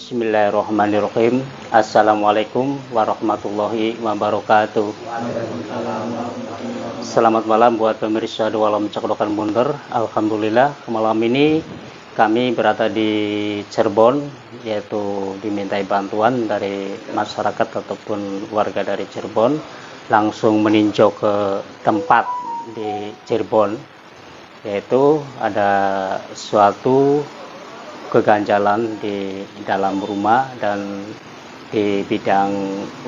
Bismillahirrahmanirrahim. Assalamualaikum warahmatullahi wabarakatuh. Selamat malam buat pemirsa Dua Alam Cakdokan Bundar. Alhamdulillah malam ini kami berada di Cirebon, yaitu dimintai bantuan dari masyarakat ataupun warga dari Cirebon langsung meninjau ke tempat di Cirebon, yaitu ada suatu keganjalan di dalam rumah dan di bidang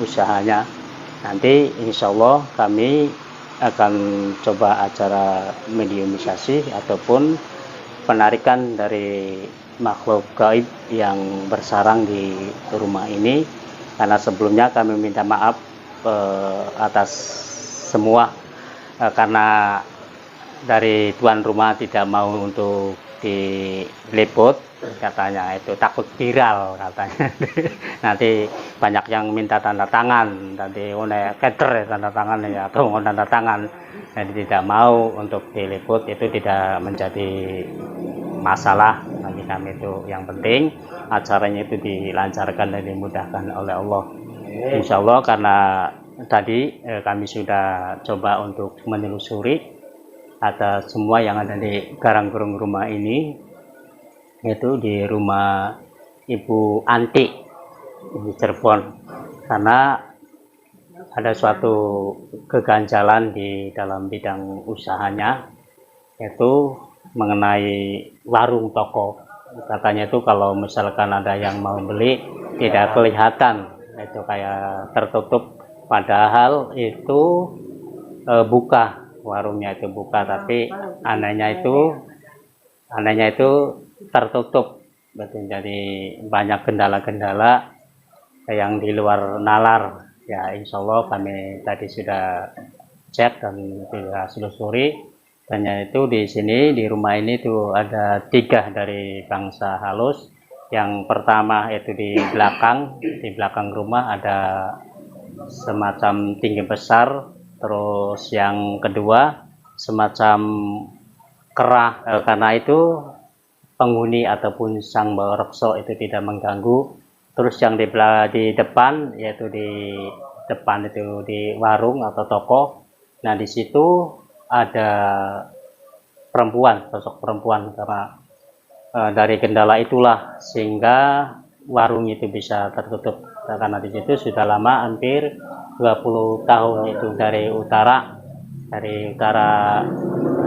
usahanya. Nanti insya Allah kami akan coba acara mediumisasi ataupun penarikan dari makhluk gaib yang bersarang di rumah ini, karena sebelumnya kami minta maaf atas semua karena dari tuan rumah tidak mau untuk diliput, katanya itu takut viral katanya. Nanti banyak yang minta tanda tangan, nanti keter tanda tangan ya, atau tanda tangan, jadi tidak mau untuk diliput. Itu tidak menjadi masalah bagi kami. Itu yang penting acaranya itu dilancarkan dan dimudahkan oleh Allah, insya Allah. Karena tadi kami sudah coba untuk menelusuri ada semua yang ada di garang-gerung rumah ini, yaitu di rumah Ibu Anti di Cirebon, karena ada suatu keganjalan di dalam bidang usahanya, yaitu mengenai warung toko. Katanya itu kalau misalkan ada yang mau beli tidak kelihatan, itu kayak tertutup, padahal itu buka, warungnya itu buka, tapi anehnya itu tertutup. Betul, jadi banyak kendala-kendala yang di luar nalar. Ya insya Allah kami tadi sudah cek dan sudah selusuri, dan itu di sini di rumah ini tuh ada 3 dari bangsa halus. Yang pertama itu di belakang rumah ada semacam tinggi besar. Terus yang kedua semacam kerah, karena itu penghuni ataupun sang barekso itu tidak mengganggu. Terus yang di depan, yaitu di depan itu di warung atau toko, nah di situ ada perempuan, sosok perempuan, karena dari kendala itulah sehingga warung itu bisa tertutup, karena di situ sudah lama, hampir 20 tahun itu dari utara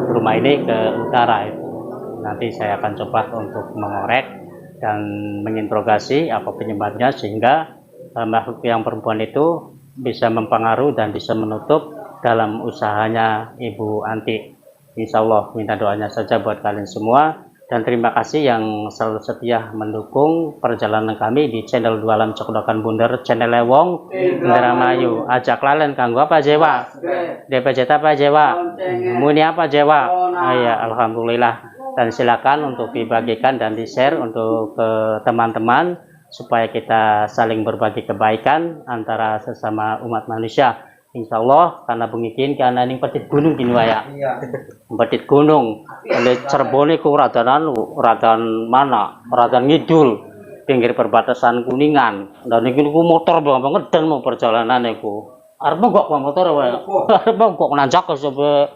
rumah ini ke utara itu. Nanti saya akan coba untuk mengorek dan menginterogasi apa penyebabnya, sehingga makhluk yang perempuan itu bisa mempengaruhi dan bisa menutup dalam usahanya Ibu Anti. Insya Allah minta doanya saja buat kalian semua. Dan terima kasih yang selalu setia mendukung perjalanan kami di channel Dua Alam Cakdokan Bundar, channel Lewong Indramayu. Ajak lalen kanggo apa jewa? DPJ apa jewa? Muni apa jewa? Ya alhamdulillah. Dan silakan untuk dibagikan dan di-share untuk ke teman-teman, supaya kita saling berbagi kebaikan antara sesama umat manusia. Insya Allah karena bengikin karena ini petit gunung gini ya. Petit gunung. Oleh Cirebon itu radan mana? Radan ngidul, pinggir perbatasan Kuningan. Dan ini motor banget dan mau perjalanan itu. Arep kok motor wae. Arep kok nanjak ke sampai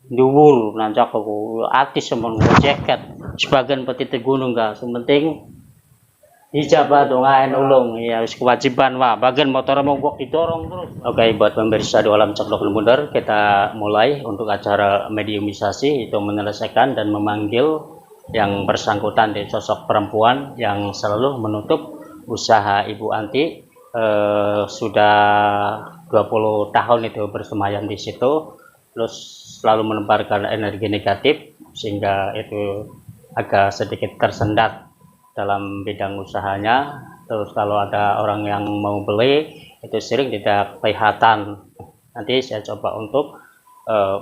dhuwur, nanjak aku atis semon jaket. Sebagian petit gunung enggak, sementing ijabah dongain ulung, ya kewajiban wah, bagian motor mogok didorong terus. Oke, buat pemirsa Dua Alam Cakdokan Bundar, kita mulai untuk acara mediumisasi, itu menyelesaikan dan memanggil yang bersangkutan di sosok perempuan yang selalu menutup usaha Ibu Anti. Sudah 20 tahun itu bersemayam di situ, terus selalu menebarkan energi negatif, sehingga itu agak sedikit tersendat dalam bidang usahanya. Terus kalau ada orang yang mau beli itu sering tidak kelihatan. Nanti saya coba untuk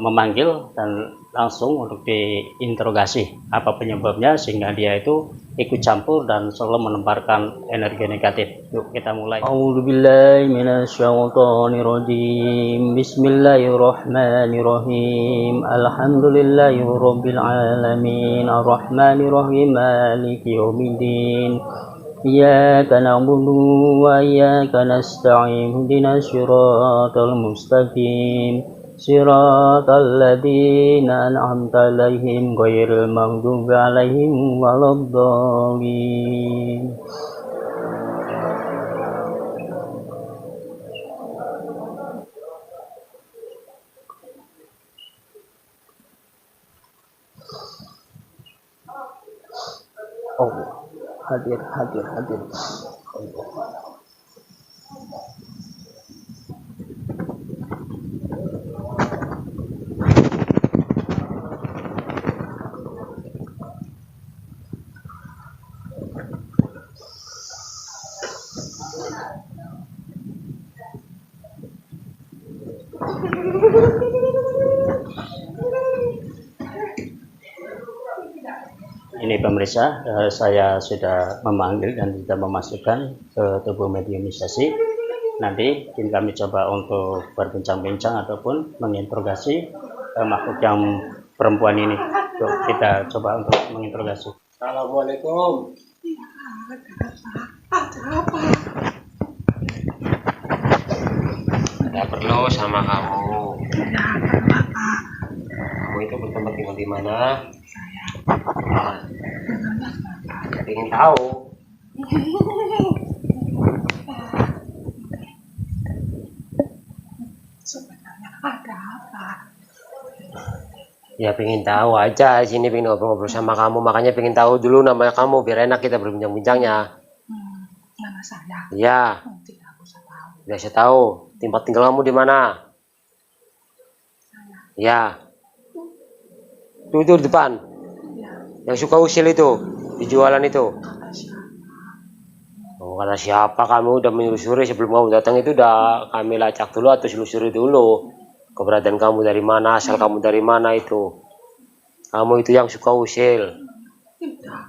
memanggil dan langsung untuk diinterogasi apa penyebabnya, sehingga dia itu ikut campur dan selalu menebarkan energi negatif. Yuk kita mulai. A'udzubillahi minasyaitonirrajim. Bismillahirrahmanirrahim. Alhamdulillahirabbil alamin. Arrahmanirrahim. Maliki yaumiddin. إياك نعبد وإياك نستعين اهدنا الصراط المستقيم صراط الذين أنعمت عليهم غير المغضوب عليهم ولا الضالين. Oh, hadir. Ini pemirsa, saya sudah memanggil dan sudah memasukkan ke tubuh mediumisasi. Nanti kami coba untuk berbincang-bincang ataupun menginterogasi makhluk yang perempuan ini. Tuh, kita coba untuk menginterogasi. Assalamualaikum. Ada apa? Tidak perlu sama kamu. Kamu itu bertempat tinggal di mana? Nah, ingin tahu. Sebenarnya ada apa? Ya pengen tahu aja, sini pengen ngobrol-ngobrol sama kamu, makanya pengen tahu dulu nama kamu biar enak kita berbincang-bincangnya. Nama saya? Iya. Tidak usah tahu. Tidak usah tahu. Tempat tinggal kamu di mana? Saya. Iya. Itu di depan. Ya. Yang suka usil itu, dijualan itu. Kata siapa? Oh, karena siapa kamu udah menelusuri sebelum kamu datang itu udah kami lacak dulu atau selusuri dulu keberadaan kamu dari mana, asal kamu dari mana itu. Kamu itu yang suka usil.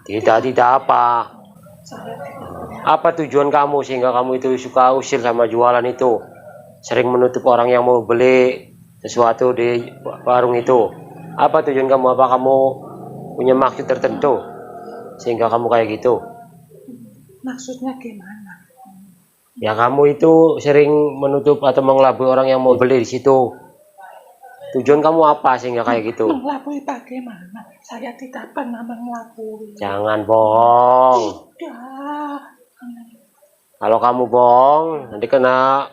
Tidak apa. Saya tidak. Apa tujuan kamu sehingga kamu itu suka usil sama jualan itu? Sering menutup orang yang mau beli sesuatu di warung itu. Apa tujuan kamu? Apa kamu punya maksud tertentu sehingga kamu kayak gitu? Maksudnya gimana? Ya kamu itu sering menutup atau mengelabui orang yang mau beli di situ. Tujuan kamu apa sehingga kayak gitu? Mengelabui bagaimana? Saya tidak pernah mengelabui. Jangan bohong. Tidak. Kalau kamu bohong, nanti kena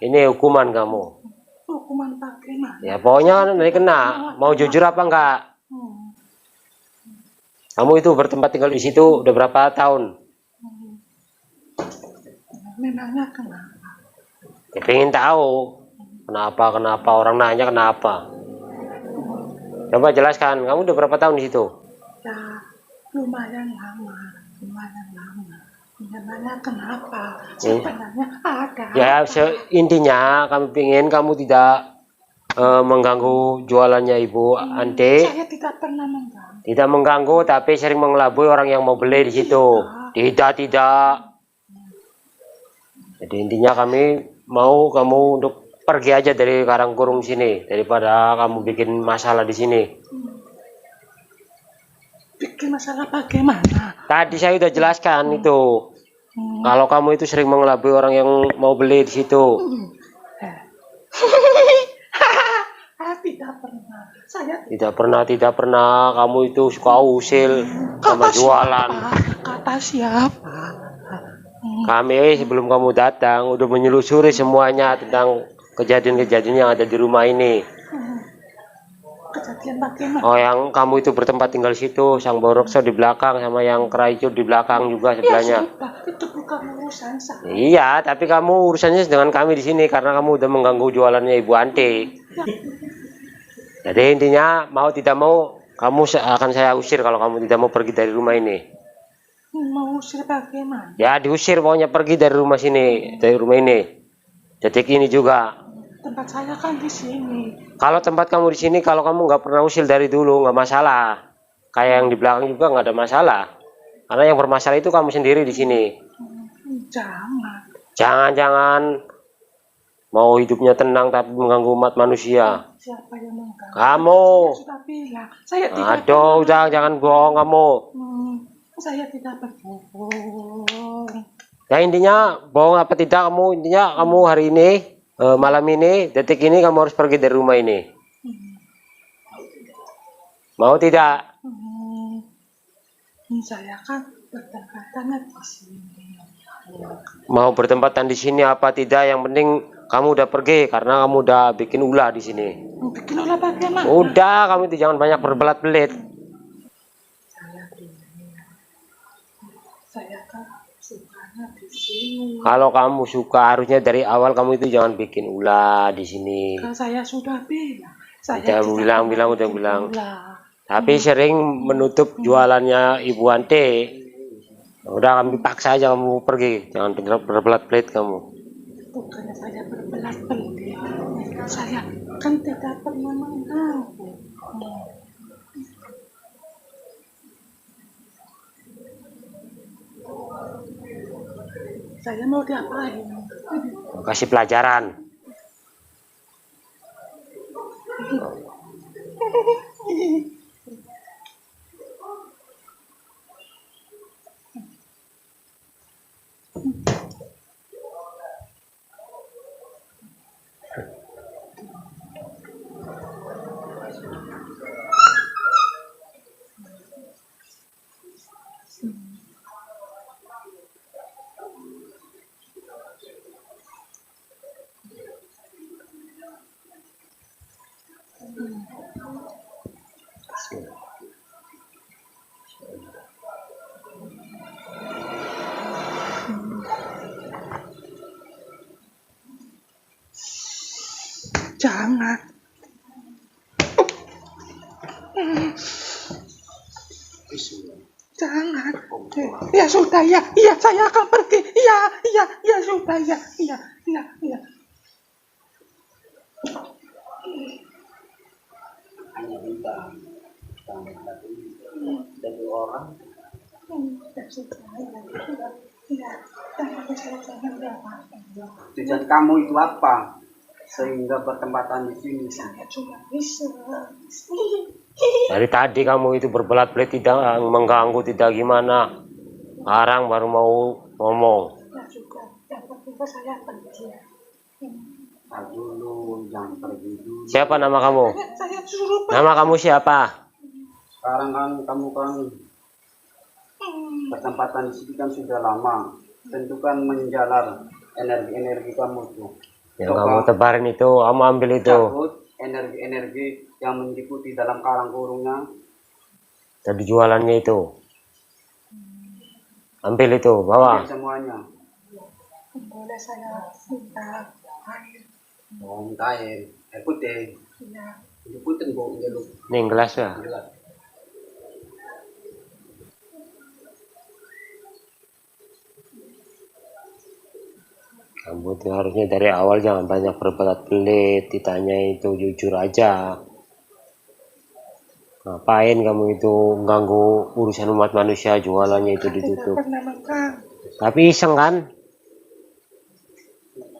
ini hukuman kamu. Hukuman bagaimana? Ya pokoknya nanti kena. Mau jujur apa enggak? Kamu itu bertempat tinggal di situ udah berapa tahun? Memangnya kenapa? Ya pengen tahu. Kenapa orang nanya kenapa? Coba jelaskan, kamu udah berapa tahun di situ? Ya, lumayan lama. Memangnya kenapa? Sebenarnya ada. Ya intinya kami ingin kamu tidak mengganggu jualannya Ibu Ante. Saya tidak pernah mengganggu. Tidak mengganggu, tapi sering mengelabui orang yang mau beli di situ. Tidak. Jadi intinya kami mau kamu untuk pergi aja dari Karangkurung sini daripada kamu bikin masalah di sini. Bikin masalah bagaimana? Tadi saya udah jelaskan itu. Kalau kamu itu sering mengelabui orang yang mau beli di situ. Tidak pernah. Saya Tidak pernah kamu itu suka usil sama jualan. Kata siapa? Kami sebelum kamu datang udah menyelusuri semuanya tentang kejadian-kejadian yang ada di rumah ini. Kejadian bagaimana? Oh, yang kamu itu bertempat tinggal di situ, Sang Borokso di belakang sama yang Keraicut di belakang juga sebelahnya. Ya sudah, itu bukan urusan saya. Iya, tapi kamu urusannya dengan kami di sini karena kamu udah mengganggu jualannya Ibu Ante. Jadi intinya mau tidak mau kamu akan saya usir kalau kamu tidak mau pergi dari rumah ini. Mau usir bagaimana? Ya diusir, pokoknya pergi dari rumah sini, dari rumah ini. Detik ini juga. Tempat saya kan di sini. Kalau tempat kamu di sini, kalau kamu nggak pernah usil dari dulu nggak masalah. Kayak yang di belakang juga nggak ada masalah. Karena yang bermasalah itu kamu sendiri di sini. Jangan mau hidupnya tenang tapi mengganggu umat manusia. Siapa yang mengganggu? Kamu. Saya sudah bilang, saya tidak. Aduh, jangan bohong kamu. Saya tidak berbohong. Ya intinya bohong apa tidak kamu, intinya kamu hari ini malam ini detik ini kamu harus pergi dari rumah ini. Mau tidak? Saya kan bertempatan di sini. Mau bertempatan di sini apa tidak? Yang penting kamu udah pergi karena kamu udah bikin ulah di sini. Bikin olah bagaimana? Udah, kamu itu jangan banyak berbelat-belit. Saya kan sukanya di sini. Kalau kamu suka harusnya dari awal kamu itu jangan bikin ulah di sini. Kan saya sudah bilang. Saya Udah tidak bilang, pernah udah bikin bilang. ulah. Tapi sering menutup jualannya Ibu Ante. Udah kami paksa aja kamu pergi, jangan berbelat-belit kamu. Bukannya saya berbelat-belit. Saya kan tidak pernah mengganggu. Saya mau diapain? Kasih pelajaran. Jangan. Jangan. Ya sudah ya. Iya saya akan pergi. Iya sudah ya. Iya. Hanya minta dari orang. Ya sudah ya. Iya. Tapi saya jangan berapa. Tujuan kamu itu apa? Sehingga bertempatan di sini. Saya cuma bisa. Dari tadi kamu itu berbelat-belit, tidak mengganggu, tidak gimana. Sekarang baru mau ngomong. Ya sudah. Yang penting saya pergi. Dulu jangan pergi dulu. Siapa nama kamu? Saya suruh pergi. Nama kamu siapa? Sekarang kan kamu kan bertempatan di sini kan sudah lama. Tentu kan menjalar energi kamu tuh. Yang kamu tebarin itu, kamu ambil itu. Cabut energi yang meliputi dalam karang kurungnya. Tadi jualannya itu. Ambil itu, bawa. Ambil semuanya. Boleh saya minta air? Oh, minta air putih. Iya. Itu putih bu, jaluk. Nih gelas ya. Gelas. Kamu tuh harusnya dari awal jangan banyak berbelat-belit, ditanya itu jujur aja. Ngapain kamu itu ganggu urusan umat manusia, jualannya itu ditutup. Tidak pernah makan. Tapi iseng kan?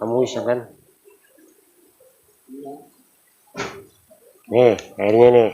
Kamu iseng kan? Nih, airnya nih.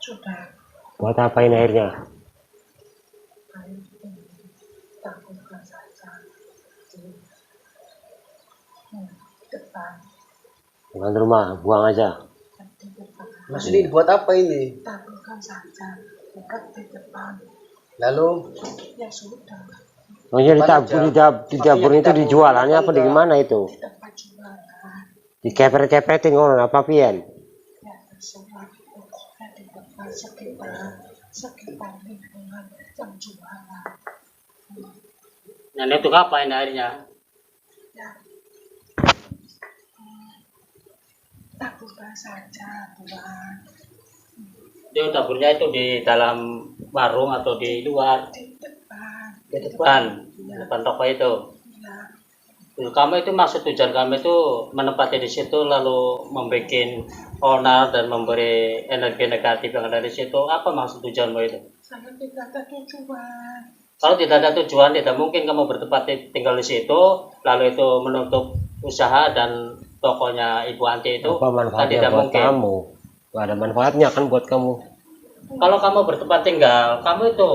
Sudah. Buat apain airnya? Air taburkan saja di depan. Bukan rumah, buang aja. Di depan. Maksudnya buat apa ini? Taburkan saja dekat di depan. Lalu Ya sudah. Maksudnya ditabur itu dijualannya apa di gimana itu? Di tempat jualan. Dikepret-kepretin ngono apa pian? Ya terserah pokoknya di depan sekitar lingkungan yang jualan. Nah, itu ngapain akhirnya? Ya, takutlah saja Tuhan. Itu dapurnya itu di dalam warung atau di luar? Di depan. Di depan toko itu. Ya, Kamu itu maksud tujuan kamu itu menempati di situ lalu membuat onar dan memberi energi negatif yang ada di situ. Apa maksud tujuanmu itu? saya tidak ada tujuan. Kalau tidak ada tujuan, tidak mungkin kamu bertempat tinggal di situ, lalu itu menutup usaha dan tokonya Ibu Anti itu. Apa Kan manfaatnya tidak buat mungkin. kamu? Gak ada manfaatnya kan buat kamu. Kalau kamu bertempat tinggal, kamu itu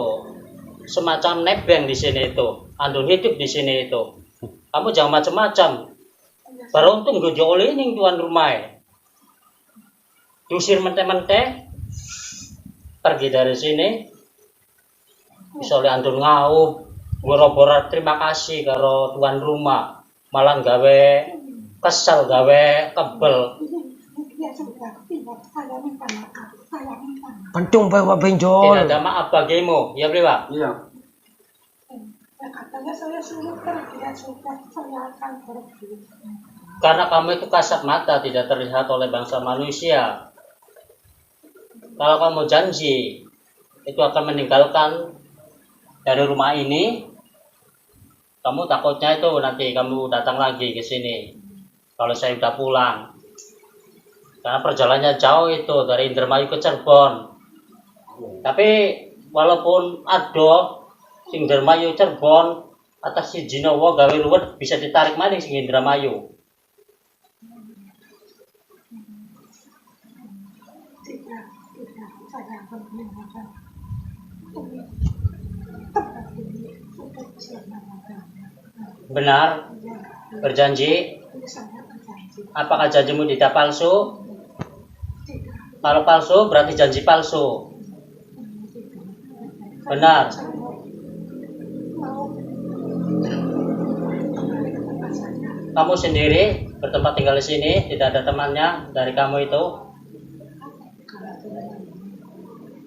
semacam nebeng di sini itu, andun hidup di sini itu. Kamu jangan macam-macam. Beruntung gue oleh ning tuan rumah. Diusir mente-mente, pergi dari sini. Bisa oleh andun ngaup, boro-boro terima kasih karo tuan rumah. Malah gawe kesel, gawe kebel. Ya sudah, tidak. Saya minta maaf. Saya minta maaf. Pentung bawa benjol. Tidak ada maaf bagimu, ya Bliwa? Ya katanya saya suruh pergi, ya sudah, saya akan pergi. Karena kamu itu kasat mata, tidak terlihat oleh bangsa manusia. Kalau kamu janji itu akan meninggalkan dari rumah ini, kamu takutnya itu nanti kamu datang lagi ke sini. Kalau saya udah pulang, karena perjalanannya jauh itu dari Indramayu ke Cirebon. Tapi walaupun ada sing Indramayu Cirebon atas si Jinowo gawe luwet bisa ditarik maning sing Indramayu. Tidak, saya akan meninggalkan tempat ini untuk selama-lamanya. Benar, berjanji. Saya berjanji. Apakah janjimu tidak palsu? Tidak, Kalau palsu berarti janji palsu. Benar. saya mau kembali ke tempat saya. Kamu sendiri bertempat tinggal di sini, tidak ada temannya dari kamu itu. Kalau teman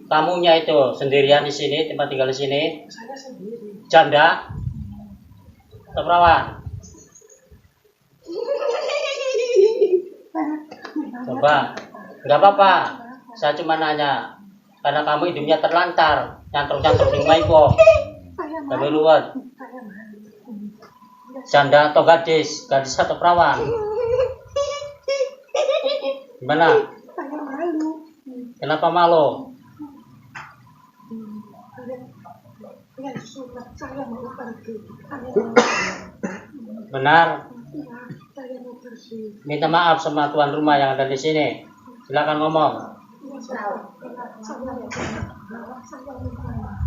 Kamunya itu sendirian di sini, tempat tinggal di sini. saya sendiri. Janda atau perawan? Coba, nggak apa-apa. Saya cuma nanya, karena kamu hidupnya terlantar, nyantruk-nyantruk di rumah ibu. Saya Kamu malu. luar. Saya malu. Janda atau gadis, gadis atau perawan? Gimana? Saya malu. Kenapa malu? Ya sudah, saya mau pergi. Benar. Ya, saya mau pergi. Minta maaf sama tuan rumah yang ada di sini. Silakan ngomong. Ya sudah, saya minta maaf.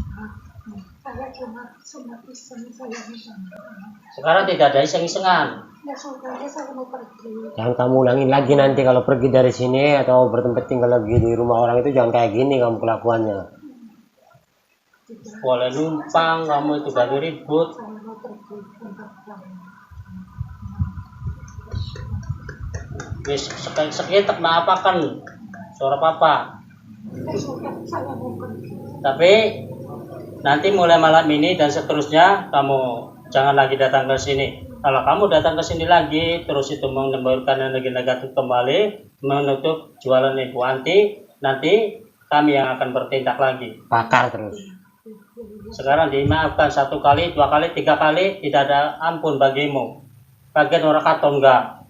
Saya cuma sama iseng saya minta maaf. Sekarang tidak ada iseng-isengan. Ya sudah, saya mau pergi. Jangan kamu ulangin lagi nanti kalau pergi dari sini atau bertempat tinggal lagi di rumah orang itu, jangan kayak gini kamu kelakuannya. Boleh numpang, kamu itu gak ribut. Saya mau pergi tempat lain. Wis sekitar apa kan suara papa. Ya sudah, saya mau pergi. Tapi nanti mulai malam ini dan seterusnya kamu jangan lagi datang ke sini. Kalau kamu datang ke sini lagi terus itu menimbulkan energi negatif kembali, menutup jualan Ibu Anti, nanti kami yang akan bertindak lagi. Bakar terus. Sekarang dimaafkan 1 kali, 2 kali, 3 kali, tidak ada ampun bagimu. Bagian orang atau enggak?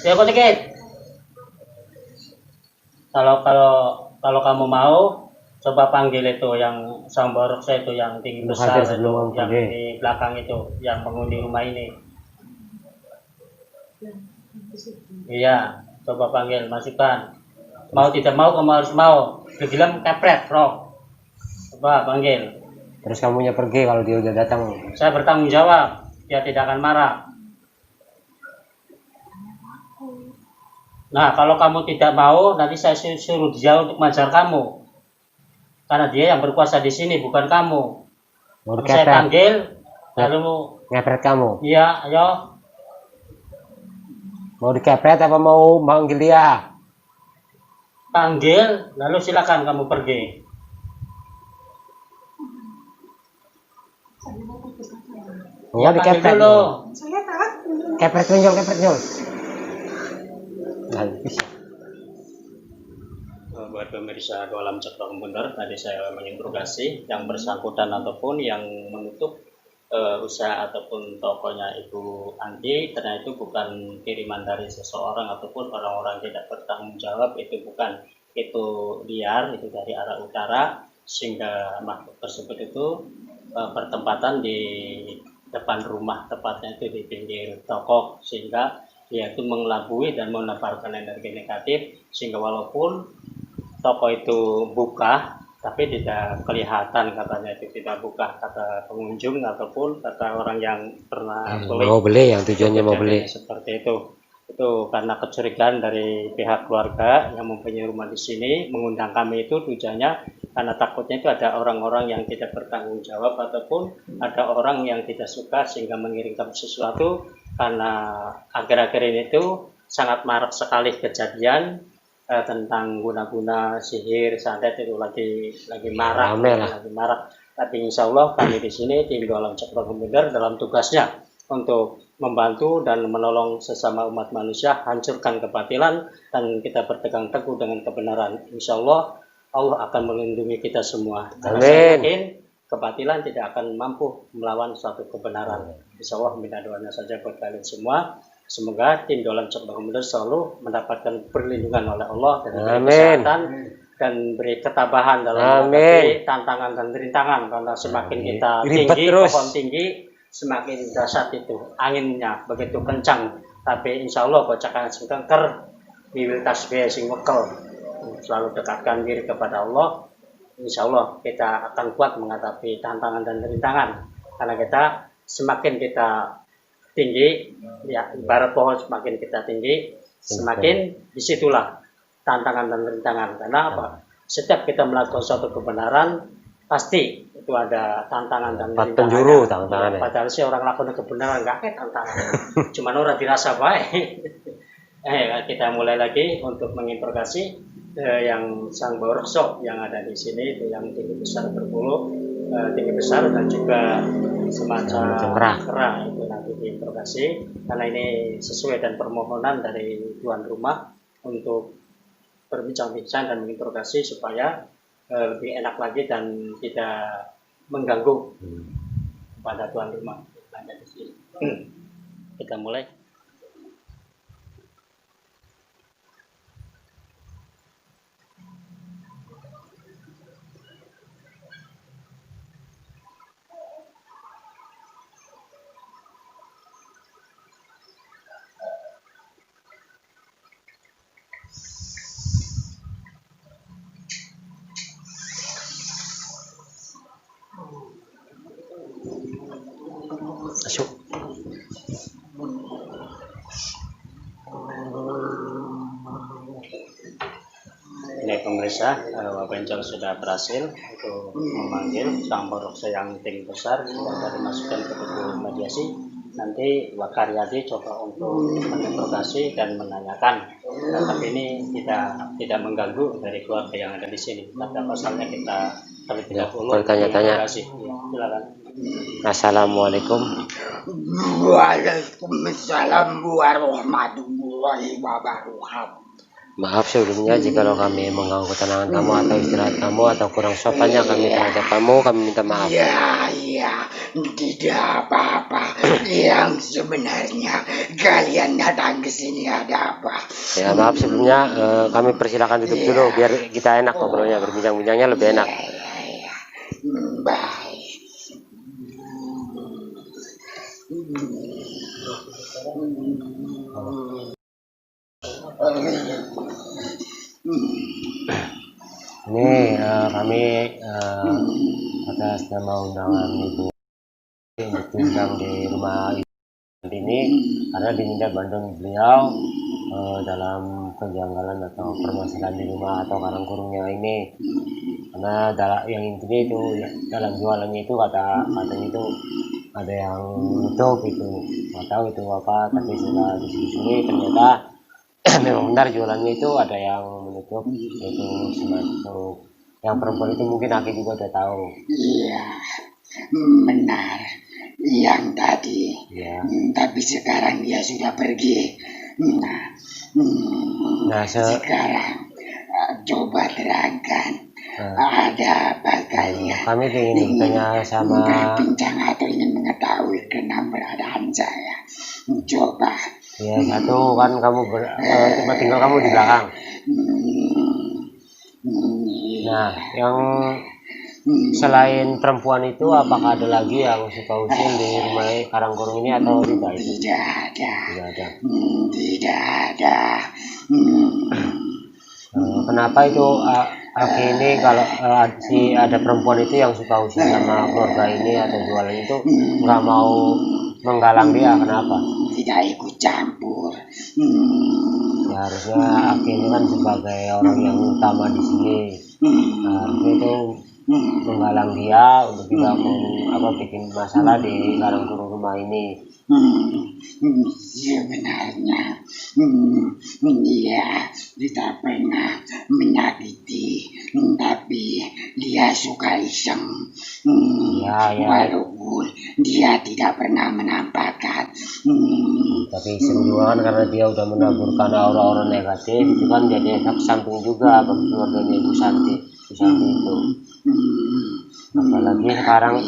Ya kok dikit. Kalau kamu mau, coba panggil itu yang samborok saya itu yang tinggi besar Hadir itu, sebelum yang pergi. di belakang itu, yang penghuni rumah ini. Iya, coba panggil, masukkan. Mau tidak mau, kamu harus mau. Dibilang kepret, bro. Coba panggil. Terus kamunya pergi kalau dia udah datang. Saya bertanggung jawab. Dia tidak akan marah. Nah, kalau kamu tidak mau, nanti saya suruh dia untuk mengajar kamu. Karena dia yang berkuasa di sini, bukan kamu. Mau Saya dikepret, panggil, lalu ngepret kamu. iya, ayo. Mau dikepret apa mau manggil dia? Panggil, lalu silakan kamu pergi. Oh, Ya, panggil dikepret dulu. Saya takut. Kepret nyol, kepret nyol. Nah, bisa. Buat pemirsa Doalam Cakra Bener, tadi saya menginterogasi yang bersangkutan ataupun yang menutup usaha ataupun tokonya Ibu Anti, karena itu bukan kiriman dari seseorang ataupun orang-orang tidak bertanggung jawab, itu bukan, itu liar, itu dari arah utara, sehingga makhluk tersebut itu bertempatan di depan rumah, tepatnya itu di pinggir toko, sehingga dia itu mengelabui dan menebarkan energi negatif, sehingga walaupun toko itu buka tapi tidak kelihatan, katanya itu tidak buka, kata pengunjung ataupun kata orang yang pernah Mau beli, yang tujuannya mau beli. seperti itu karena kecurigaan dari pihak keluarga yang mempunyai rumah di sini mengundang kami, itu tujuannya karena takutnya itu ada orang-orang yang tidak bertanggung jawab ataupun ada orang yang tidak suka sehingga mengirimkan sesuatu, karena akhir-akhir ini itu sangat marak sekali kejadian tentang guna-guna sihir santet, itu lagi marak, lagi marak. Tapi insya Allah kami di sini tim Doalam Cakra Bener dalam tugasnya untuk membantu dan menolong sesama umat manusia, hancurkan kebatilan dan kita berpegang teguh dengan kebenaran. Insya Allah Allah akan melindungi kita semua. Karena saya yakin kebatilan tidak akan mampu melawan suatu kebenaran. Insya Allah minta doanya saja buat kalian semua. Semoga tim Doalam Cakra Bener selalu mendapatkan perlindungan oleh Allah dan beri kesehatan dan beri ketabahan dalam menghadapi tantangan dan rintangan, karena semakin kita tinggi, pohon tinggi, semakin dahsyat itu anginnya begitu kencang. Tapi insya Allah bocakan sing kengker bibir tasbih sing wekel, selalu dekatkan diri kepada Allah. Insya Allah kita akan kuat menghadapi tantangan dan rintangan, karena kita semakin kita tinggi, ya ibarat pohon, semakin kita tinggi, semakin disitulah tantangan dan rintangan. Karena apa? Setiap kita melakukan suatu kebenaran, pasti itu ada tantangan dan rintangan. Penjuru tantangannya. Padahal sih orang lakukan kebenaran nggak kayak tantangan, cuman orang dirasa baik. Kita mulai lagi untuk menginterogasi yang sang borokso yang ada di sini, itu yang tinggi besar berbulu, tinggi besar dan juga semacam kera, itu nanti diinterogasi, karena ini sesuai dan permohonan dari tuan rumah untuk berbincang-bincang dan menginterogasi supaya lebih enak lagi dan tidak mengganggu pada tuan rumah. Kita mulai. Masuk. Ini pemirsa, Wak Bencong sudah berhasil untuk memanggil sang borokso yang tinggi besar, sudah dimasukkan ke tubuh mediasi. Nanti Wak Karyadi coba untuk menginterogasi dan menanyakan, tapi ini tidak mengganggu dari keluarga yang ada di sini. Tapi pasalnya kita terlebih dahulu bertanya-tanya. Silakan. Assalamualaikum. Waalaikumsalam warahmatullahi wabarakatuh. Maaf sebelumnya jika kami mengganggu tenangan kamu atau istirahat kamu atau kurang sopannya kami terhadap kamu, kami minta maaf. Ya, tidak apa-apa. Yang sebenarnya kalian datang ke sini ada apa? Ya maaf sebelumnya, kami persilakan tutup dulu biar kita enak ngobrolnya, berbincang-bincangnya lebih enak. Baik. Ini kami atas nama undangan Ibu diundang di rumah ini karena diminta bantuan beliau dalam kejanggalan atau permasalahan di rumah atau karang kurungnya ini. Karena yang intinya itu ya, dalam jualannya itu katanya itu ada yang nutup itu, nggak tahu itu apa, tapi setelah ditelusuri ternyata memang benar jualannya itu ada yang menutup, itu semacam yang perempuan itu mungkin Aki juga udah tahu. Iya, benar. Yang tadi. Ya. Tapi sekarang dia sudah pergi. Nah, sekarang coba terangkan. Ada apa kalian? Kami ingin bertanya sama berbincang atau ingin mengetahui keberadaan saya. Coba. Ya, satu kan kamu tempat tinggal kamu di belakang. Nah, yang selain perempuan itu apakah ada lagi yang suka usil di rumah Karangkurung ini atau tidak? Tidak ada. Tidak ada. Kenapa itu Aki ini kalau si ada perempuan itu yang suka usil sama keluarga ini atau jualan itu nggak mau menggalang dia, kenapa? Tidak ikut campur. Ya, harusnya Aki ini kan sebagai orang yang utama di sini, harusnya itu menggalang dia untuk tidak bikin masalah di Karangkurung rumah ini. Sebenarnya dia tidak pernah menyakiti, tapi dia suka iseng. Walaupun dia tidak pernah menampakkan. Tapi iseng juga kan, karena dia udah menaburkan aura-aura negatif, itu kan jadi efek samping juga bagi keluarganya Ibu Santi itu. Apalagi sekarang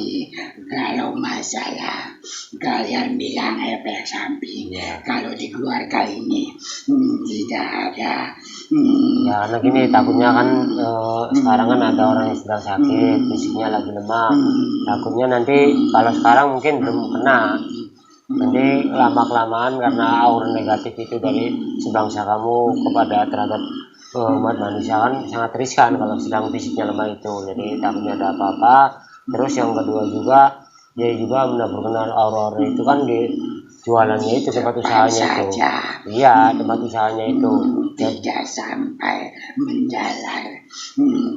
kalau masalah kalian bilang efek samping, kalau di keluarga ini tidak ada. Ya, karena gini, takutnya kan sekarang kan ada orang yang sedang sakit, fisiknya lagi lemah. Takutnya nanti kalau sekarang mungkin belum kena, nanti lama-kelamaan karena aura negatif itu dari sebangsa kamu terhadap umat manusia kan sangat riskan kalau sedang fisiknya lemah itu. Jadi takutnya ada apa-apa. Terus yang kedua juga, dia juga menaburkan aura-aura itu kan di jualannya itu, tempat usahanya itu. Iya, tempat usahanya itu. Tidak sampai menjalar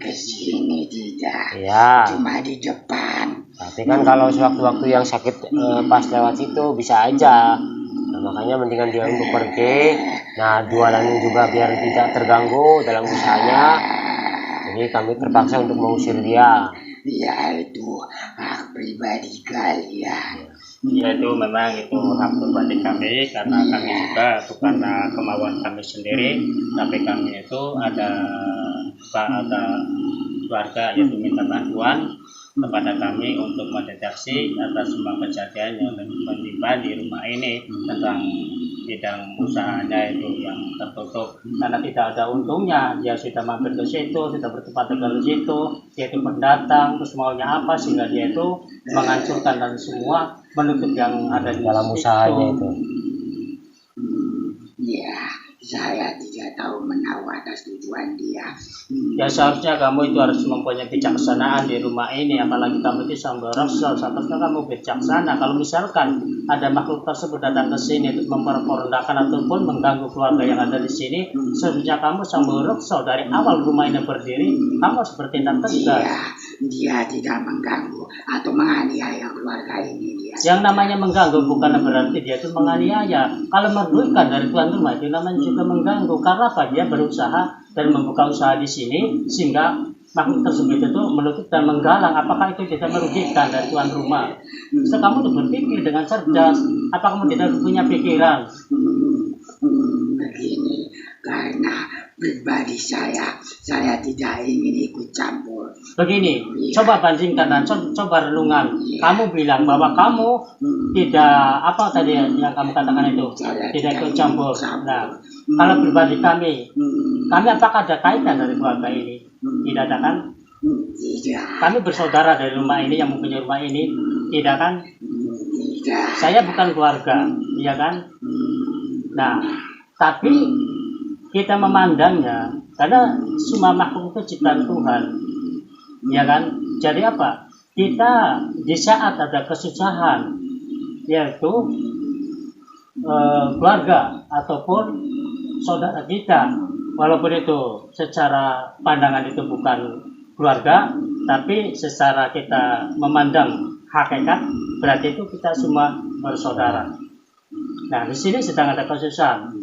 ke sini, tidak. Iya. Cuma di depan. Tapi kan kalau sewaktu-waktu yang sakit pas lewat situ bisa aja. Nah, makanya mendingan dia untuk pergi. Nah, jualannya juga biar tidak terganggu dalam usahanya. Jadi kami terpaksa untuk mengusir dia. Ya, itu hak pribadi kalian. Ya, itu memang itu hak pribadi kami, karena kami juga bukan kemauan kami sendiri, tapi kami itu ada keluarga yaitu minta bantuan kepada kami untuk mendeteksi atas semua kejadian yang menimpa di rumah ini tentang bidang usahanya itu yang tertutup, karena tidak ada untungnya. Dia sudah mampir ke situ, sudah bertempat tinggal di situ, yaitu pendatang, terus maunya apa sehingga dia itu menghancurkan dan semua menutup yang ada di dalam usahanya itu. Ya, saya tidak tahu menahu atas tujuan dia. Ya, seharusnya kamu itu harus mempunyai kebijaksanaan di rumah ini, apalagi kamu itu sama Rasul. Seharusnya kamu bijaksana. Kalau misalkan ada makhluk tersebut datang ke sini untuk memperendahkan ataupun mengganggu keluarga yang ada di sini, seharusnya kamu sama Rasul dari awal rumah ini berdiri, kamu harus bertindak tegas. Dia tidak mengganggu atau menganiaya keluarga ini. Yang namanya mengganggu bukan berarti dia itu menganiaya. Kalau merugikan dari tuan rumah itu namanya juga mengganggu. Karena apa? Dia berusaha dan membuka usaha di sini sehingga makhluk tersebut itu menutup dan menggalang. Apakah itu tidak merugikan dari tuan rumah? So, kamu tuh berpikir dengan cerdas. Apa kamu tidak punya pikiran? Begini, karena pribadi saya tidak ingin ikut campur. Begini, coba bandingkan dan coba renungan. Kamu bilang bahwa kamu tidak apa tadi yang kamu katakan itu, tidak ikut campur. Nah, kalau pribadi kami apakah ada kaitan dari keluarga ini? Tidak ada kan? Tidak. Kami bersaudara dari rumah ini yang mempunyai rumah ini, tidak kan? Tidak. Saya bukan keluarga, iya kan? Nah, tapi kita memandangnya karena semua makhluk itu ciptaan Tuhan, ya kan? Jadi apa? Kita di saat ada kesusahan, yaitu keluarga ataupun saudara kita, walaupun itu secara pandangan itu bukan keluarga, tapi secara kita memandang hakikat berarti itu kita semua bersaudara. Nah, di sini sedang ada kesusahan,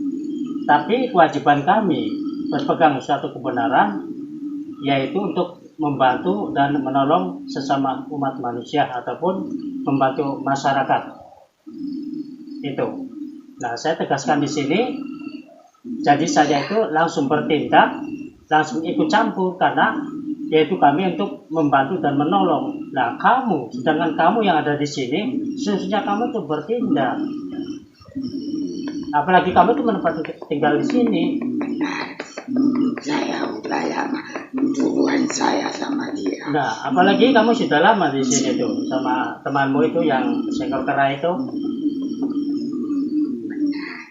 tapi kewajiban kami berpegang suatu kebenaran, yaitu untuk membantu dan menolong sesama umat manusia ataupun membantu masyarakat. Itu. Nah, saya tegaskan di sini. Jadi saya itu langsung bertindak, langsung ikut campur karena yaitu kami untuk membantu dan menolong. Nah, kamu, sedangkan kamu yang ada di sini, seharusnya kamu itu bertindak. Apalagi kamu itu menempati tinggal di sini. Saya udah lama duluan saya sama dia. Nah, apalagi kamu sudah lama di sini tuh sama temanmu itu yang seekor kera itu.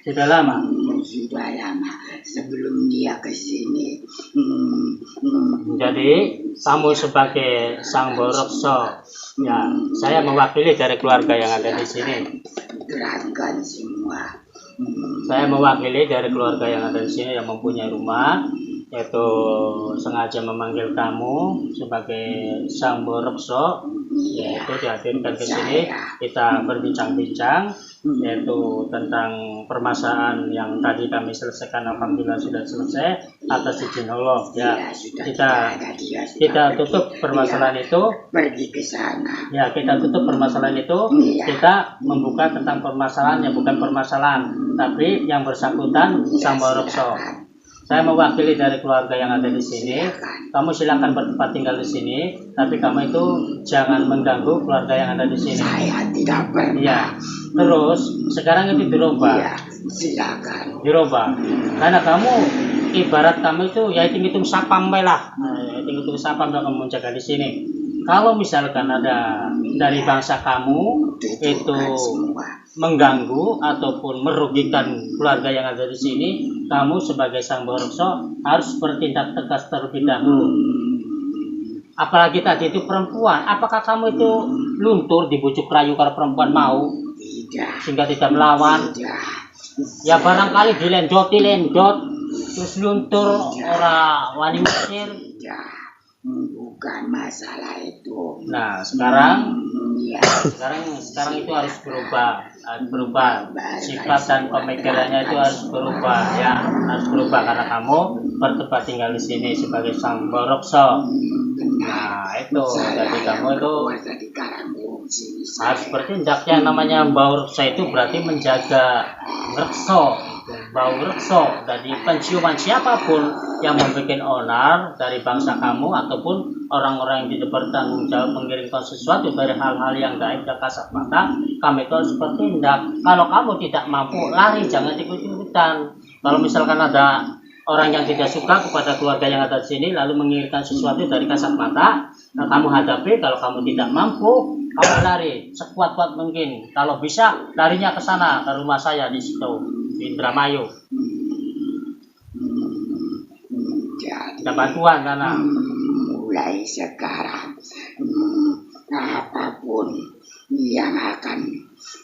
Sudah lama. Sudah lama sebelum dia ke sini. Jadi kamu sebagai sang borokso, ya saya mewakili dari keluarga yang ada di sini. Gerakan semua. Saya mewakili dari keluarga yang ada di sini yang mempunyai rumah, yaitu sengaja memanggil kamu sebagai sang borokso, yaitu dihadirkan ke sini kita berbincang-bincang, yaitu tentang permasalahan yang tadi kami selesaikan. Alhamdulillah sudah selesai atas izin Allah. Ya, kita tutup permasalahan itu. Pergi ke sana. Ya, kita tutup permasalahan itu. Kita membuka tentang permasalahan yang bukan permasalahan, tapi yang bersangkutan sang borokso. Saya mewakili dari keluarga yang ada di sini. Kamu silakan bertempat tinggal di sini, tapi kamu itu jangan mengganggu keluarga yang ada di sini. Saya tidak pernah. Iya. Terus sekarang itu dirubah. Iya, silakan. Dirubah. Karena kamu ibarat kamu itu ya hitung-hitung sapam lah. Hitung-hitung sapam yang kamu jaga di sini. Kalau misalkan ada dari bangsa kamu itu mengganggu ataupun merugikan keluarga yang ada di sini, kamu sebagai sang borokso harus bertindak tegas terlebih dahulu. Apalagi tadi itu perempuan, apakah kamu itu luntur dibujuk rayu karena perempuan mau? Tidak. Sehingga tidak melawan? Tidak. Ya barangkali dilendot, terus luntur orang wani Mesir. Tidak. Bukan masalah itu. Nah, sekarang Ya. sekarang itu harus berubah, sifat dan pemikirannya itu harus berubah, ya harus berubah karena kamu bertempat tinggal di sini sebagai sang borokso. Nah itu, jadi kamu itu harus bertindak. Yang namanya borokso itu berarti menjaga rekso, bau rekso dari penciuman siapapun yang membuat onar dari bangsa kamu ataupun orang-orang yang tidak bertanggung jawab mengirimkan sesuatu dari hal-hal yang gaib dan kasat mata, kami itu harus bertindak. Kalau kamu tidak mampu, lari, jangan ikut-ikutan. Kalau misalkan ada orang yang tidak suka kepada keluarga yang ada di sini lalu mengirimkan sesuatu dari kasat mata, kamu hadapi. Kalau kamu tidak mampu, kamu lari sekuat-kuat mungkin. Kalau bisa, larinya ke sana, ke rumah saya di situ, di Indramayu. Kita bantuan sana. Mulai sekarang apapun yang akan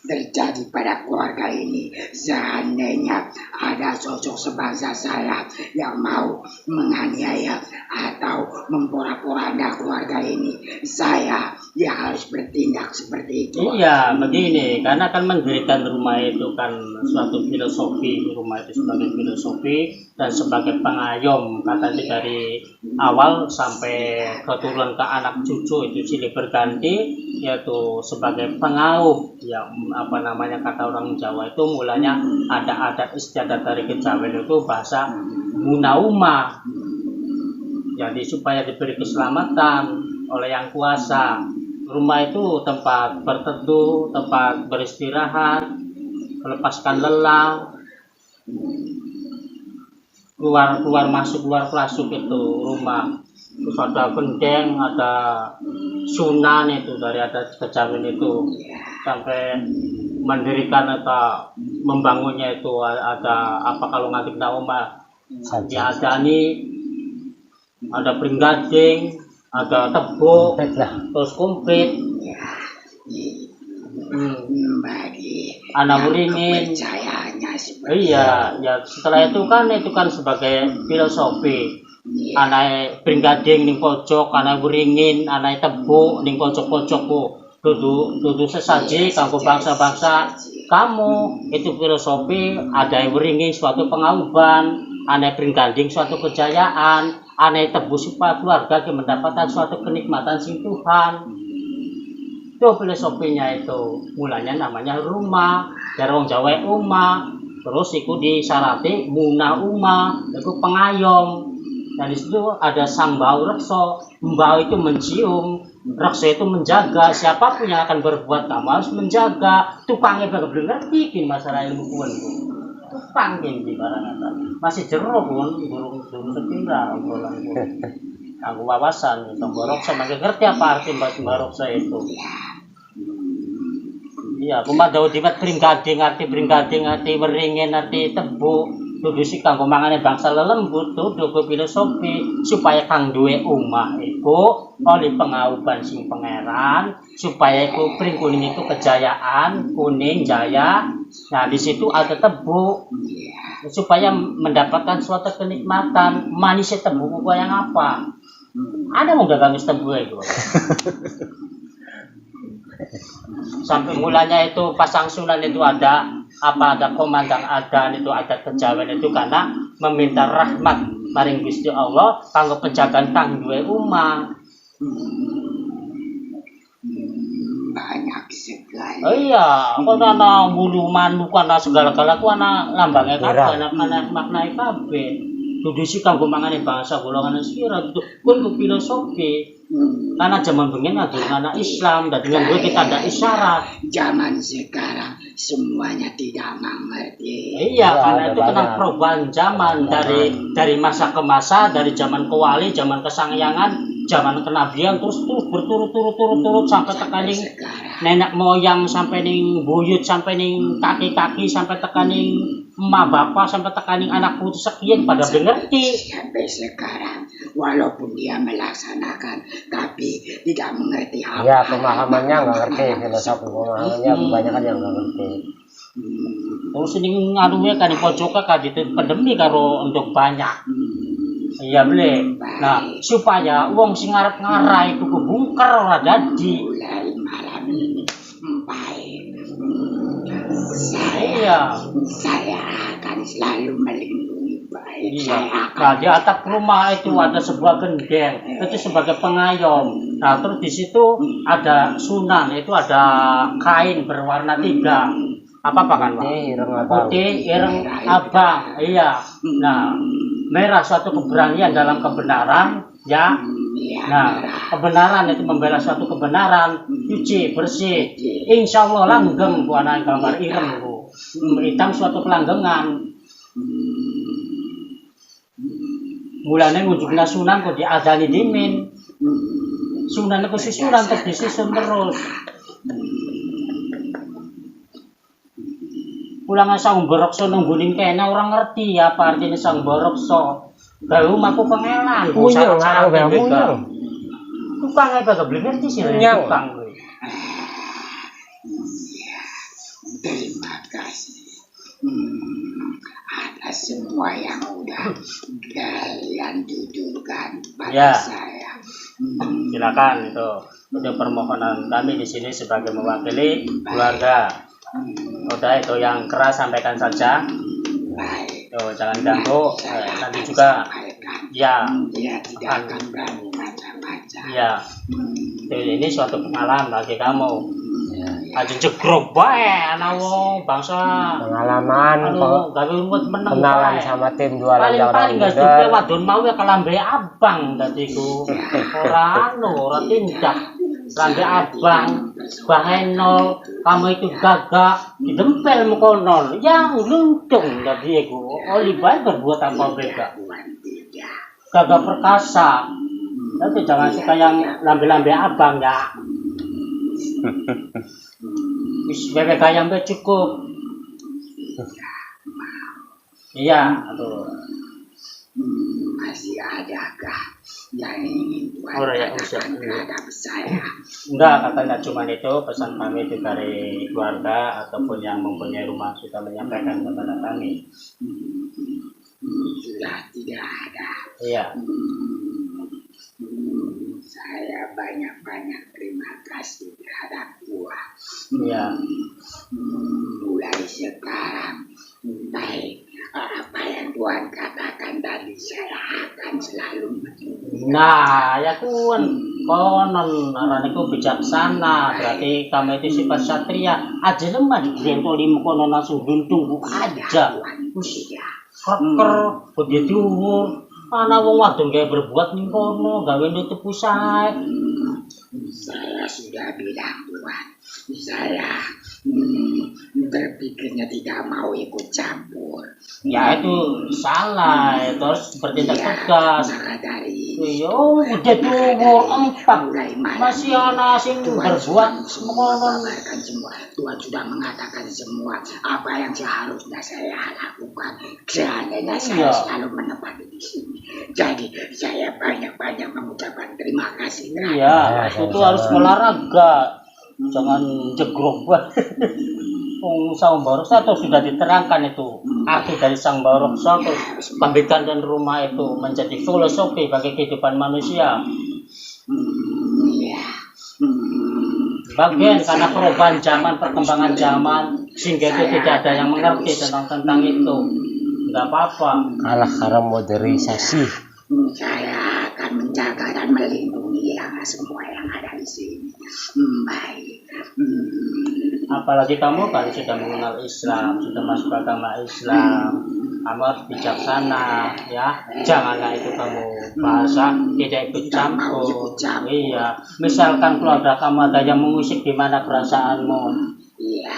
terjadi pada keluarga ini, seandainya ada sosok sebangsa saya yang mau menganiaya atau memporak-poranda keluarga ini, saya harus bertindak seperti itu. Iya, begini, karena kan mendirikan rumah itu kan suatu filosofi. Rumah itu sebagai filosofi dan sebagai pengayom, kata dari awal sampai keturunan ke anak cucu itu silih berganti, yaitu sebagai pengauh. Yang apa namanya, kata orang Jawa itu mulanya ada adat istiadat dari kejawen itu bahasa munauma. Jadi supaya diberi keselamatan oleh yang kuasa. Rumah itu tempat berteduh, tempat beristirahat, melepaskan lelah, keluar masuk itu rumah. Terus ada gendeng, ada sunan itu dari adat kejawen itu, sampai mendirikan atau membangunnya itu ada apa kalau ngatik nauma diadani, ada pringgading, ada tebuk, terus kumplit, Bagi anak uringin. percayanya seperti Iya, ya setelah itu kan sebagai filosofi. Anae bringgading ning pojok, anae wringin, anae tebuk ning pojok-pojokku. Dudu sesaji kanggo bangsa-bangsa kamu. Itu filosofi, ada yang wringin suatu pengauban, anae bringgading suatu kejayaan, anae tebuk supaya keluarga mendapatkan suatu kenikmatan sing Tuhan. Itu filosofinya itu. Mulanya namanya rumah, dari wong Jawa umah. Terus itu disarati munah umah, itu pengayom. Dan di situ ada sang bau rekso. Bau itu mencium, rekso itu menjaga. Siapapun yang akan berbuat kamu harus menjaga. Tukangnya bakal belum ngerti masalah ilmu kuwen. Tukang ini barang masih jero pun burung sekira obrolan itu. Aku wawasan sembaroksa makin ngerti apa arti sembaroksa itu. Iya, kumah dawa dibat bringgading arti wringin arti tebu. Dudu si kanggo mangane bangsa lelembut dudu filosofi supaya kang duwe omah iku oleh pengauban sing pangeran supaya iku pring kuning itu kejayaan, kuning jaya. Nah, di situ ada tebu supaya mendapatkan suatu kenikmatan. Manisnya tebu kok yang apa? Ada mau gagal tebu itu. Sampai mulanya itu pasang sunan itu ada komandang adan itu ada kejawen itu karena meminta rahmat maring Gusti Allah kanggo penjagaan kang duwe omah. Banyak sekali. Oh iya, kok ana bulu manuk ana segala-gala ku ana lambange kabeh ana maknae kabeh. Dudu si kanggo mangane bangsa golongan sira itu kuwi filosofi. Karena zaman bengen anak Islam dan dengan gue kita ada isyarat. Zaman sekarang semuanya tidak mengerti. Iya, karena itu kena perubahan zaman dari masa ke masa, dari zaman ke wali, zaman ke sangyangan, zaman kenabian terus berturut-turut sampai tekaning nenek moyang, sampai ning buyut, sampai ning kaki-kaki, sampai tekaning emak bapak, sampai tekaning anak putu sekian pada mengerti. Sampai sekarang walaupun dia melaksanakan tapi tidak mengerti apa. Ya, pemahamannya nggak ngerti, filosofi pemahamannya kebanyakan yang nggak ngerti. Terus ini ngaruhnya kan di pojoknya kan itu pandemi karo untuk banyak. Iya boleh. Nah, supaya uang sing ngarep ngarai itu kebungker ora dadi. Mulai malam ini baik. Iya. Saya akan selalu melindungi baik. Iya. Nah, di atap rumah itu ada sebuah gendeng, itu sebagai pengayom. Nah, terus di situ ada sunan, itu ada kain berwarna 3. Apa kan, Pak? Putih, ireng, abang. Iya. Nah, merah suatu keberanian dalam kebenaran, ya. Nah, kebenaran itu membela suatu kebenaran, cuci, bersih. Insya Allah langgeng, buana gambar ireng, Bu. Hitam suatu kelanggengan. Mulanya ngujukna sunan kok diadani dimin. Sunan itu susunan terus disusun terus. Pulang sang borokso nungguin kena orang ngerti apa artinya sang borokso. Baru maku pengelan. Munyang ngarang bae munyang. Tukang apa gak beli ngerti sih tukang. Terima kasih. Atas semua yang udah kalian tujukan pada saya. Silakan itu permohonan kami di sini sebagai mewakili keluarga. Udah itu yang keras sampaikan saja. Baik. Tuh, jangan ganggu. Nanti juga ya. Dia tidak akan berani macam-macam. Ya. Ini suatu pengalaman bagi kamu. Aja jegrok bae ana wong bangsa pengalaman gawe ruwet meneng kenalan sama tim jualan paling gak duwe wadon mau ya kelambe abang dadi ku ora tindak lambe abang baheno kamu itu gagak didempel mukono yang luntung dadi iku oli bae berbuat apa beda gagak perkasa. Tapi jangan suka yang lambe-lambe abang ya. Wis bebek ayam cukup. Iya, tuh. Masih adakah yang ingin Tuhan Oh, ya, katakan terhadap saya. Enggak, katanya cuma itu pesan kami itu dari keluarga ataupun yang mempunyai rumah sudah menyampaikan kepada kami. Sudah tidak ada. Iya. Saya banyak-banyak terima kasih terhadap Tuhan. Iya. Mulai sekarang, baik apa yang Tuhan katakan tadi saya akan selalu menunggu. Nah, ya kun konon aran itu bijaksana, berarti kamu itu sifat satria. Aja lemah digentol di konon langsung guntung aja. Keker, begitu ana wong wadon gawe berbuat ning kono, gawe nutup sae. Saya sudah bilang Tuhan, saya berpikirnya tidak mau ikut campur. Ya itu salah, terus bertindak tegas. Maka dari Yo, udah tuh empat mulai malam masih ana sing Tuhan berbuat sudah konon. mengabarkan semua. Tuhan sudah mengatakan semua apa yang seharusnya saya lakukan. Seandainya saya Iya. selalu menepati di sini. Jadi saya banyak-banyak mengucapkan terima kasih. Iya, itu harus olahraga. Jangan jegrok banget. Sang Baroksa itu sudah diterangkan itu arti dari Sang Baroksa terus pembibitan dan rumah itu menjadi filosofi bagi kehidupan manusia. Iya. Bagian karena perubahan zaman, perkembangan zaman sehingga itu tidak ada yang mengerti tentang itu. Tidak apa-apa. Kalah karena modernisasi. Saya akan menjaga dan melindungi yang semua yang ada di sini. Baik. Apalagi kamu kan sudah mengenal Islam, sudah masuk agama Islam, kamu harus bijaksana, ya. Janganlah itu kamu bahasa tidak ikut campur. Iya, misalkan keluarga kamu ada yang mengusik gimana perasaanmu. Iya,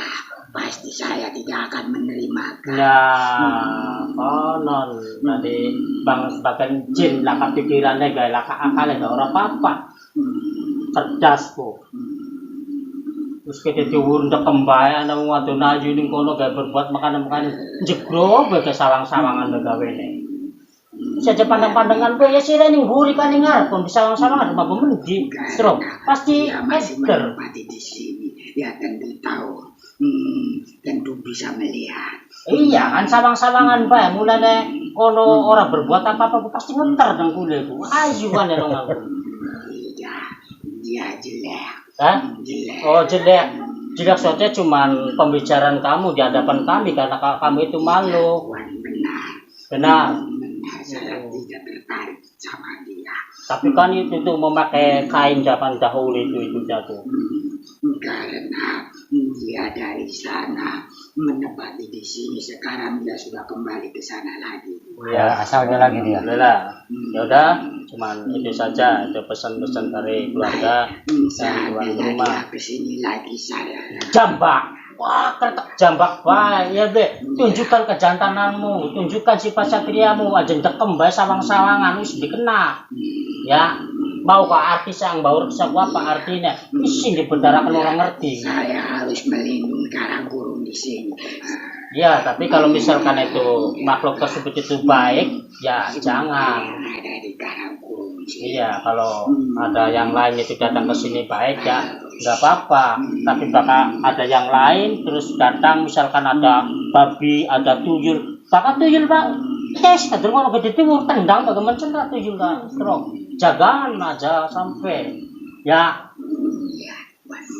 pasti saya tidak akan menerima. Nah, konon tadi bang sebagian jin laka pikirannya gaya laka akalnya gak orang apa-apa. Cerdas kok. Terus kita diurun dek kembali nang wadon ayu ning kono gak berbuat makanan jegrok ke sawang-sawangan gawe ne. Saja pandang-pandangan gue ya sih ning mburi kan ning ngarep kon bisa sawang-sawangan mabuk mendi. Terus pasti Dia masih eder. menempati di sini. Dia tentu tahu. Tentu bisa melihat. Iya kan sawang-sawangan bae mulane kono ora berbuat apa-apa pasti ngeter nang kule ku. Ayu kan ya nang aku. Tidak, dia jelek. Hah? Jelek. Oh jelek. Jelek saja cuman pembicaraan kamu di hadapan kami karena kamu itu malu. Tuhan benar. Benar. Benar, saya tidak tertarik sama dia. Tapi kan itu tuh memakai kain zaman dahulu itu jatuh. Karena dia dari sana menempati di sini, sekarang dia sudah kembali ke sana lagi. Ya, asalnya lagi dia. Udah, ya udah, cuman itu saja. Ada pesan-pesan dari keluarga dan tuan Seandainya rumah. dia kesini lagi saya. Jambak, wah ketek jambak bae ya be. Tunjukkan kejantananmu, tunjukkan sifat satriamu. Aja dekem bae sawang-sawangan wis dikena. Ya, mau ke artis yang bau reksa apa artinya? Isi dibendarakan orang ngerti. Saya harus melindungi karang burung di sini. Ya, tapi kalau misalkan itu makhluk tersebut itu baik, ya jangan. Ada di karang burung di sini. Iya, kalau ada yang lain itu datang ke sini baik ya, nggak apa-apa. Tapi bakal ada yang lain terus datang, misalkan ada babi, ada tuyul, bakal tuyul pak. Yes, kadang kalau gede timur tendang bagaimana cara tuyul kan? Terus jagaan aja sampai ya.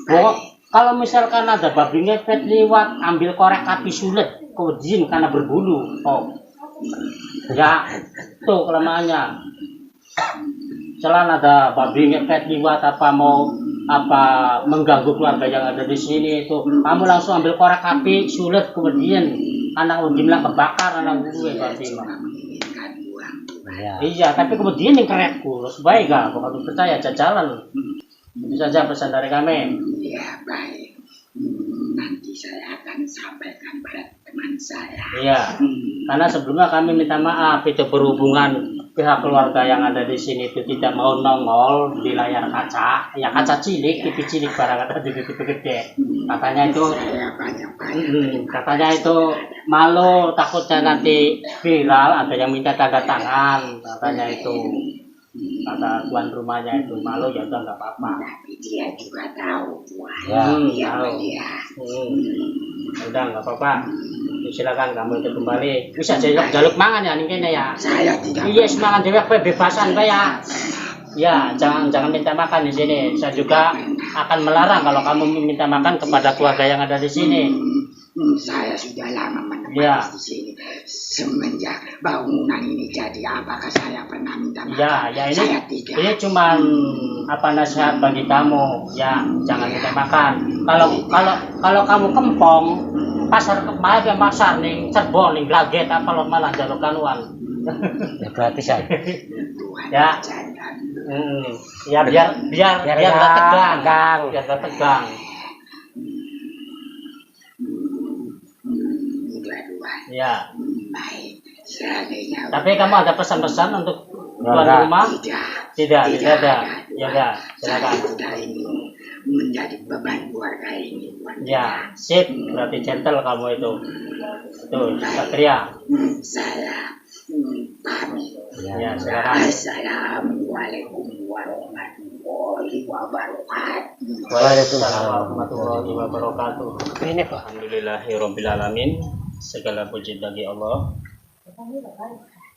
Pokok kalau misalkan ada babi ngepet lewat, ambil korek api sulit, kemudian karena berbulu. Oh, ya, tuh kelemahannya. Selain ada babi ngepet lewat apa mau apa mengganggu keluarga yang ada di sini itu, kamu langsung ambil korek api sulit, kemudian anak udimlah kebakar anak gue babi mah. Menginginkan uang. Ya. Iya, tapi kemudian yang keretku, sebaik gak? Kalau percaya jalan. Itu saja pesan dari kami. Ya baik. Nanti saya akan sampaikan pada teman saya. Iya, karena sebelumnya kami minta maaf itu berhubungan pihak keluarga yang ada di sini itu tidak mau nongol di layar kaca, ya kaca cilik, TV cilik barang ada di TV gede. Katanya itu, Saya banyak-banyak. katanya itu malu, takutnya nanti viral, ada yang minta tanda tangan, katanya itu. Kata tuan rumahnya itu malu, ya udah nggak apa-apa. Tapi dia juga tahu Tuhan. Ya. Dia Tahu. melihat. Ya udah nggak apa-apa. Silakan kamu itu kembali. Bisa jaluk mangan ya nih kene ya. Saya tidak. Iya, semangat dewek bebasan ya. Ya, jangan minta makan di sini. Saya juga akan melarang kalau kamu minta makan kepada keluarga yang ada di sini. Saya sudah lama menempati Ya. di sini. Semenjak bangunan ini jadi, apakah saya pernah minta makan? Ya ini Saya tidak. ini cuma nasihat bagi kamu. Ya, jangan minta makan. Kalau kamu kempong, pasar nih Cirebon nih Blaget apa lo malah jalur kanuan. Ya gratisan. Tuhan Ya. bercanda. Ya biar nggak tegang. Biar nggak tegang. Dua-dua. Ya. Baik. Seandainya. Tapi kamu ada pesan-pesan untuk tuan Enggak. rumah? Tidak Tidak ada. Ya udah, Saya silakan. tidak ingin menjadi beban keluarga ini. Tuhan. Ya, sip. Berarti gentle kamu itu. Tuh, Satria. Saya pamit. Ya, silakan. Assalamualaikum warahmatullahi wabarakatuh. Waalaikumsalam warahmatullahi wabarakatuh. Ini Pak. Alhamdulillahirabbil alamin. Segala puji bagi Allah.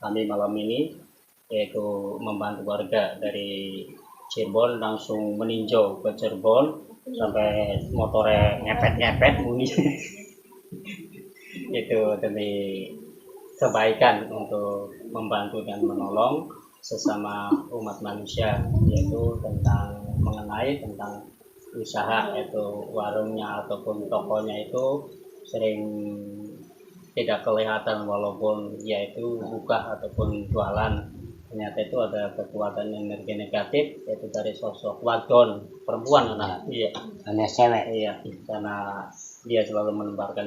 Kami malam ini yaitu membantu warga dari Cirebon langsung meninjau ke Cirebon sampai motornya ngepet bunyi. Itu demi kebaikan untuk membantu dan menolong sesama umat manusia, yaitu mengenai usaha, yaitu warungnya ataupun tokonya itu sering tidak kelihatan walaupun yaitu buka ataupun jualan. Ternyata itu ada kekuatan energi negatif, yaitu dari sosok wadon perempuan anak. Iya. Hanya cewek. Iya, karena dia selalu menebarkan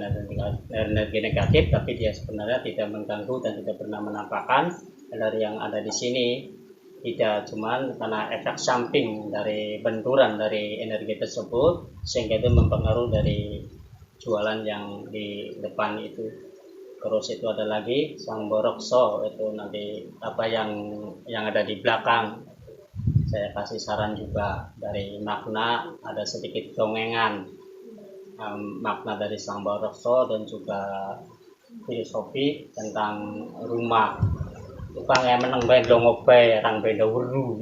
energi negatif, tapi dia sebenarnya tidak mengganggu dan tidak pernah menampakkan dari yang ada di sini. Tidak cuman karena efek samping dari benturan dari energi tersebut, sehingga itu mempengaruhi dari jualan yang di depan itu. Terus itu ada lagi sang borokso, itu nanti apa yang ada di belakang. Saya kasih saran juga dari makna, ada sedikit dongengan, makna dari sang borokso dan juga filosofi tentang rumah. Tukang yang meneng bae dongok bae rang beda weru.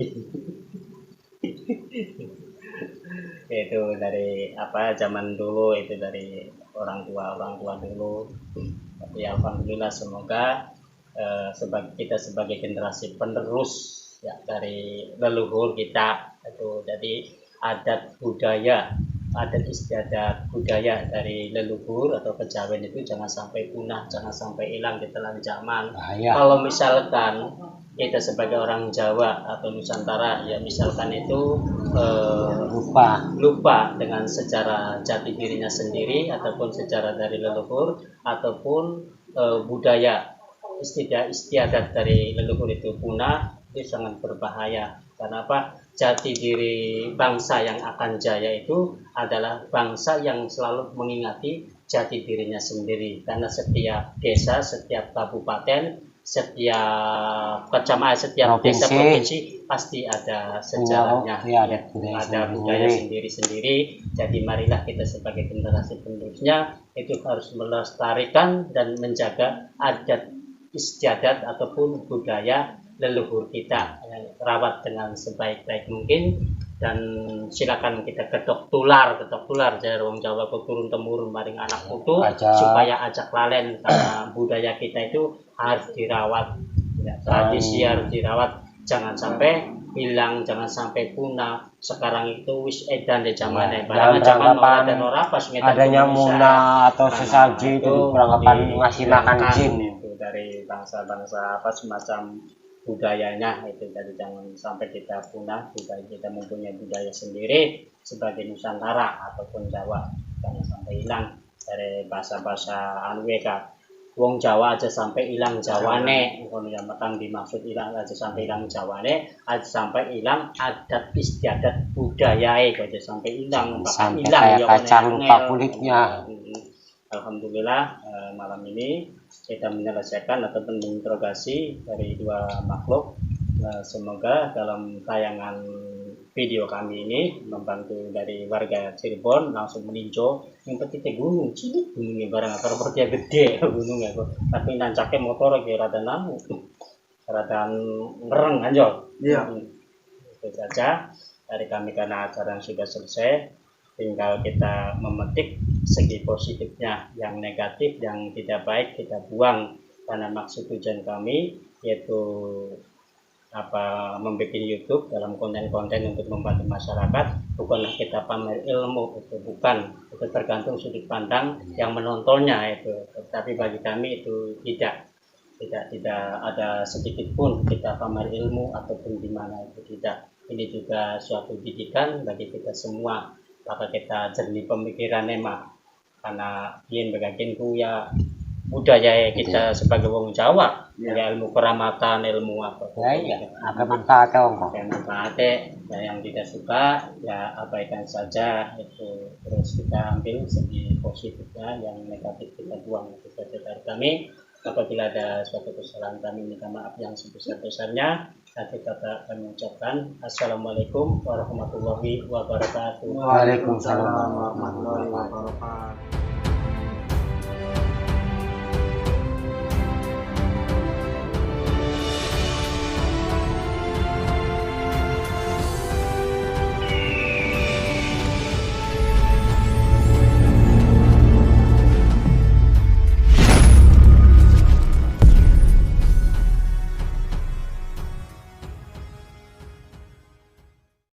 Itu dari apa zaman dulu, itu dari orang tua dulu. Tapi alhamdulillah semoga kita sebagai generasi penerus ya dari leluhur kita itu, jadi adat istiadat budaya dari leluhur atau kejawen itu jangan sampai punah, jangan sampai hilang di telan zaman. Kalau misalkan kita sebagai orang Jawa atau Nusantara ya misalkan itu lupa dengan sejarah jati dirinya sendiri ataupun sejarah dari leluhur ataupun budaya istiadat dari leluhur itu punah, itu sangat berbahaya. Karena apa? Jati diri bangsa yang akan jaya itu adalah bangsa yang selalu mengingati jati dirinya sendiri. Karena setiap desa, setiap kabupaten, setiap kecamatan, setiap desa provinsi pasti ada sejarahnya, ada budaya sendiri-sendiri. Jadi marilah kita sebagai generasi penerusnya itu harus melestarikan dan menjaga adat istiadat ataupun budaya leluhur kita, rawat dengan sebaik-baik mungkin, dan silakan kita ketok tular dari wong Jawa turun temurun maring anak putu supaya ajak lalen, karena budaya kita itu harus dirawat ya, tradisi harus dirawat, jangan sampai hilang, jangan sampai punah. Sekarang itu wis edan di zamannya barang zaman dan ora pas adanya munah atau sesaji itu peranggapan ngasih makan jin itu dari bangsa-bangsa apa semacam budayanya itu. Jadi jangan sampai kita punah, kita mempunyai budaya sendiri sebagai Nusantara ataupun Jawa, jangan sampai hilang dari bahasa-bahasa anweka. Wong Jawa aja sampai hilang Jawane, yang matang dimaksud hilang aja sampai hilang Jawane, aja sampai hilang adat istiadat budayae, aja sampai hilang, bahkan hilang ya kacang lupa kulitnya. Alhamdulillah malam ini kita menyelesaikan ataupun menginterogasi dari dua makhluk Nah, semoga dalam tayangan video kami ini membantu dari warga Cirebon langsung meninjau yang penting gunung cilik gunungnya barang apa seperti gede gunungnya kok tapi nancaknya motor kayak rada namu rada ngereng aja. Iya. Itu saja dari kami karena acara yang sudah selesai, tinggal kita memetik segi positifnya, yang negatif yang tidak baik kita buang karena maksud tujuan kami yaitu membuat YouTube dalam konten-konten untuk membantu masyarakat, bukanlah kita pamer ilmu, itu bukan, itu tergantung sudut pandang yang menontonnya itu. Tapi bagi kami itu tidak ada sedikit pun kita pamer ilmu ataupun di mana itu tidak. Ini juga suatu didikan bagi kita semua, maka kita jernih pemikiran emak karena yen bagaginku ya budaya kita sebagai wong Jawa, ya ilmu keramatan, ilmu apa. Ya, apa manfaat dong? Yang manfaatnya, ya yang tidak suka ya abaikan saja itu. Terus kita ambil segi positifnya, yang negatif kita buang. Itu saja dari kami. Apabila ada suatu kesalahan kami minta maaf yang sebesar-besarnya. Akhir kata kami ucapkan Assalamualaikum warahmatullahi wabarakatuh. Waalaikumsalam warahmatullahi wabarakatuh.